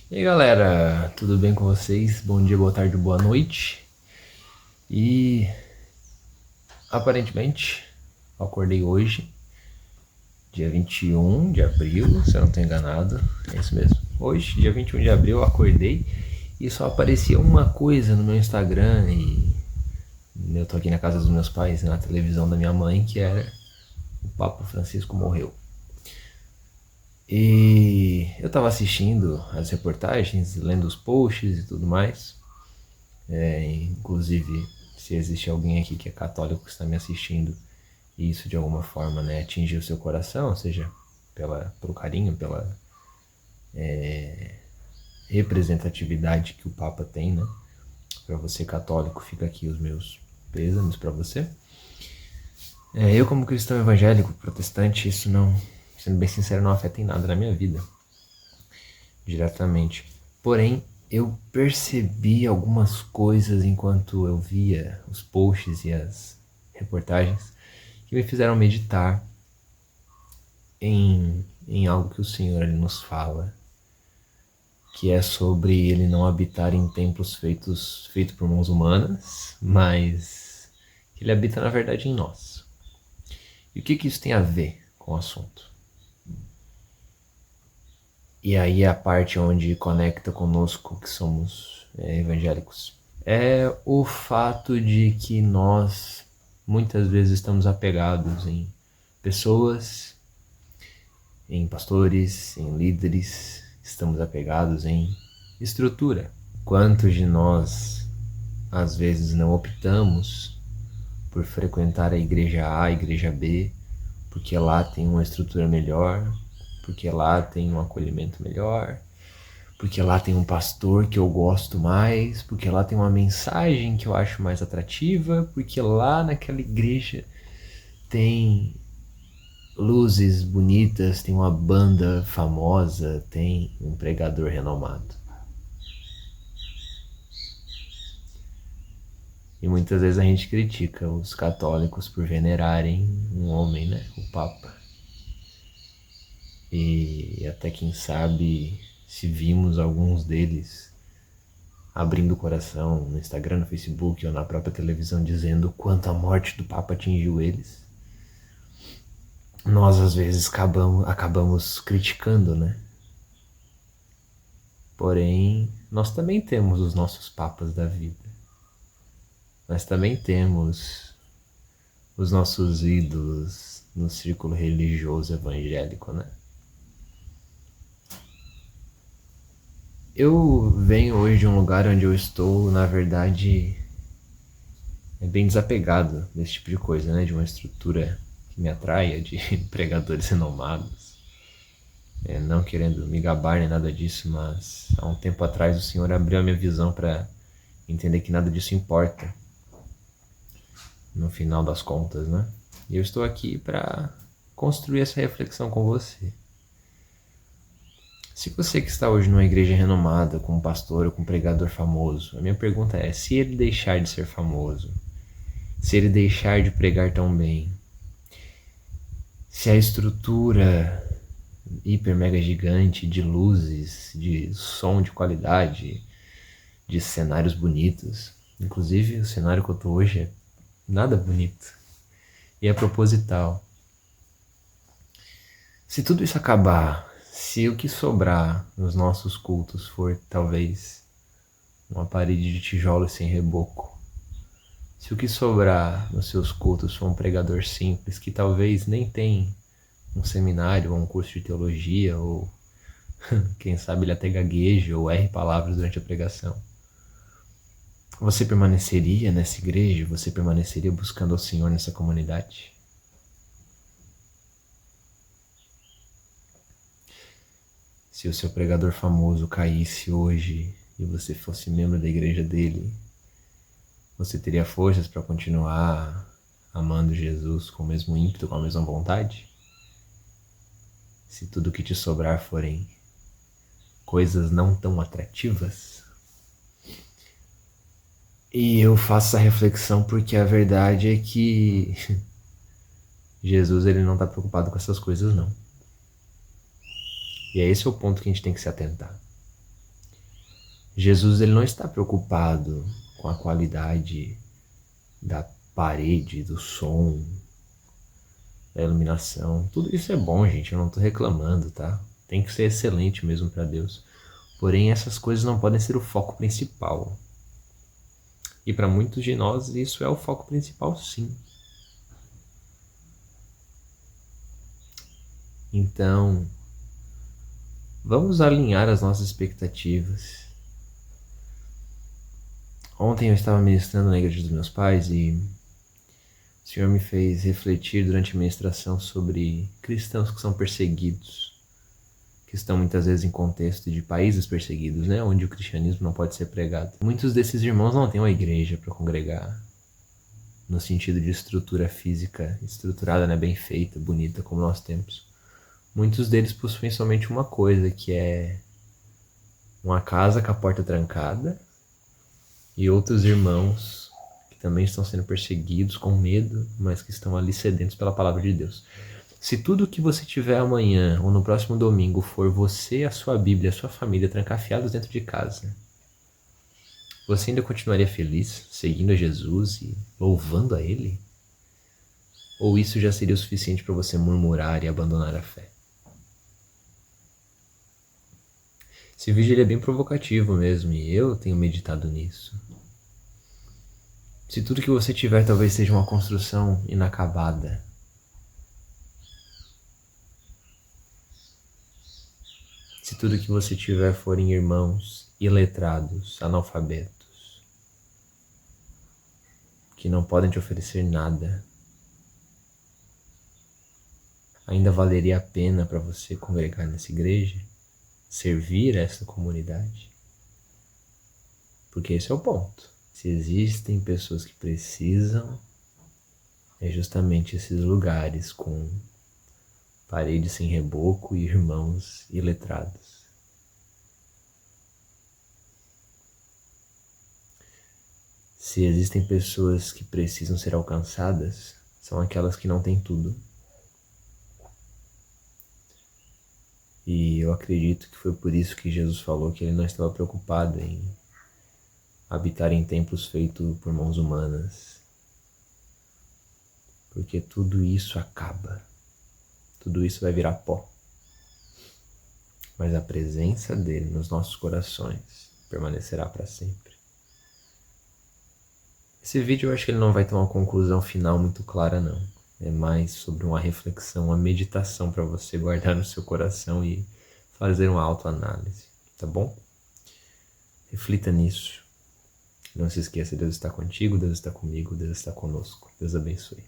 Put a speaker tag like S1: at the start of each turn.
S1: E aí galera, tudo bem com vocês? Bom dia, boa tarde, boa noite. E aparentemente eu acordei hoje, dia 21 de abril, se eu não estou enganado, é isso mesmo. Hoje, dia 21 de abril, eu acordei e só aparecia uma coisa no meu Instagram e eu tô aqui na casa dos meus pais, na televisão da minha mãe, que era o Papa Francisco morreu. E eu tava assistindo as reportagens, lendo os posts e tudo mais. Inclusive, se existe alguém aqui que é católico que está me assistindo e isso de alguma forma, né, atingiu o seu coração, ou seja, pelo carinho, pela representatividade que o Papa tem, né? Para você católico, fica aqui os meus pêsames para você. Eu como cristão evangélico, protestante, isso não, sendo bem sincero, não afeta em nada na minha vida, diretamente. Porém, eu percebi algumas coisas enquanto eu via os posts e as reportagens que me fizeram meditar em algo que o Senhor ele nos fala, que é sobre ele não habitar em templos feitos por mãos humanas, mas que ele habita na verdade em nós. E o que isso tem a ver com o assunto? E aí é a parte onde conecta conosco que somos evangélicos. É o fato de que nós muitas vezes estamos apegados em pessoas, em pastores, em líderes, estamos apegados em estrutura. Quantos de nós às vezes não optamos por frequentar a igreja A, a igreja B, porque lá tem uma estrutura melhor, porque lá tem um acolhimento melhor, porque lá tem um pastor que eu gosto mais, porque lá tem uma mensagem que eu acho mais atrativa, porque lá naquela igreja tem luzes bonitas, tem uma banda famosa, tem um pregador renomado. E muitas vezes a gente critica os católicos por venerarem um homem, né? O Papa. E até quem sabe se vimos alguns deles abrindo o coração no Instagram, no Facebook ou na própria televisão dizendo o quanto a morte do Papa atingiu eles, nós às vezes acabamos criticando, né? Porém, nós também temos os nossos papas da vida. Nós também temos os nossos ídolos no círculo religioso evangélico, né? Eu venho hoje de um lugar onde eu estou, na verdade, bem desapegado desse tipo de coisa, né? De uma estrutura que me atraia, de pregadores renomados. Não querendo me gabar nem nada disso, mas há um tempo atrás o Senhor abriu a minha visão para entender que nada disso importa no final das contas, né? E eu estou aqui para construir essa reflexão com você. Se você que está hoje numa igreja renomada, com um pastor ou com um pregador famoso, a minha pergunta é, se ele deixar de ser famoso, se ele deixar de pregar tão bem, se a estrutura hiper mega gigante de luzes, de som de qualidade, de cenários bonitos, inclusive o cenário que eu tô hoje é nada bonito e é proposital. Se tudo isso acabar, se o que sobrar nos nossos cultos for talvez uma parede de tijolo sem reboco, se o que sobrar nos seus cultos for um pregador simples que talvez nem tem um seminário ou um curso de teologia, ou quem sabe ele até gagueje ou erre palavras durante a pregação, você permaneceria nessa igreja? Você permaneceria buscando ao Senhor nessa comunidade? Se o seu pregador famoso caísse hoje e você fosse membro da igreja dele, você teria forças para continuar amando Jesus com o mesmo ímpeto, com a mesma vontade? Se tudo que te sobrar forem coisas não tão atrativas? E eu faço essa reflexão porque a verdade é que Jesus ele não está preocupado com essas coisas não. E é esse o ponto que a gente tem que se atentar. Jesus ele não está preocupado com a qualidade da parede, do som, da iluminação. Tudo isso é bom, gente, eu não estou reclamando, tá? Tem que ser excelente mesmo para Deus. Porém, essas coisas não podem ser o foco principal. E para muitos de nós isso é o foco principal, sim. Então, vamos alinhar as nossas expectativas. Ontem eu estava ministrando na igreja dos meus pais e o Senhor me fez refletir durante a ministração sobre cristãos que são perseguidos, que estão muitas vezes em contexto de países perseguidos, né, onde o cristianismo não pode ser pregado. Muitos desses irmãos não têm uma igreja para congregar, no sentido de estrutura física, estruturada, né, bem feita, bonita, como nós temos. Muitos deles possuem somente uma coisa, que é uma casa com a porta trancada e outros irmãos que também estão sendo perseguidos com medo, mas que estão ali sedentos pela palavra de Deus. Se tudo que você tiver amanhã ou no próximo domingo for você, a sua Bíblia, a sua família trancafiados dentro de casa, você ainda continuaria feliz, seguindo a Jesus e louvando a Ele? Ou isso já seria o suficiente para você murmurar e abandonar a fé? Esse vídeo ele é bem provocativo mesmo e eu tenho meditado nisso. Se tudo que você tiver talvez seja uma construção inacabada, se tudo que você tiver forem irmãos iletrados, analfabetos, que não podem te oferecer nada, ainda valeria a pena para você congregar nessa igreja? Servir essa comunidade? Porque esse é o ponto. Se existem pessoas que precisam, é justamente esses lugares com paredes sem reboco e irmãos iletrados. Se existem pessoas que precisam ser alcançadas, são aquelas que não têm tudo. E eu acredito que foi por isso que Jesus falou que ele não estava preocupado em habitar em templos feitos por mãos humanas. Porque tudo isso acaba. Tudo isso vai virar pó. Mas a presença dele nos nossos corações permanecerá para sempre. Esse vídeo eu acho que ele não vai ter uma conclusão final muito clara, não. É mais sobre uma reflexão, uma meditação para você guardar no seu coração e fazer uma autoanálise, tá bom? Reflita nisso. Não se esqueça, Deus está contigo, Deus está comigo, Deus está conosco. Deus abençoe.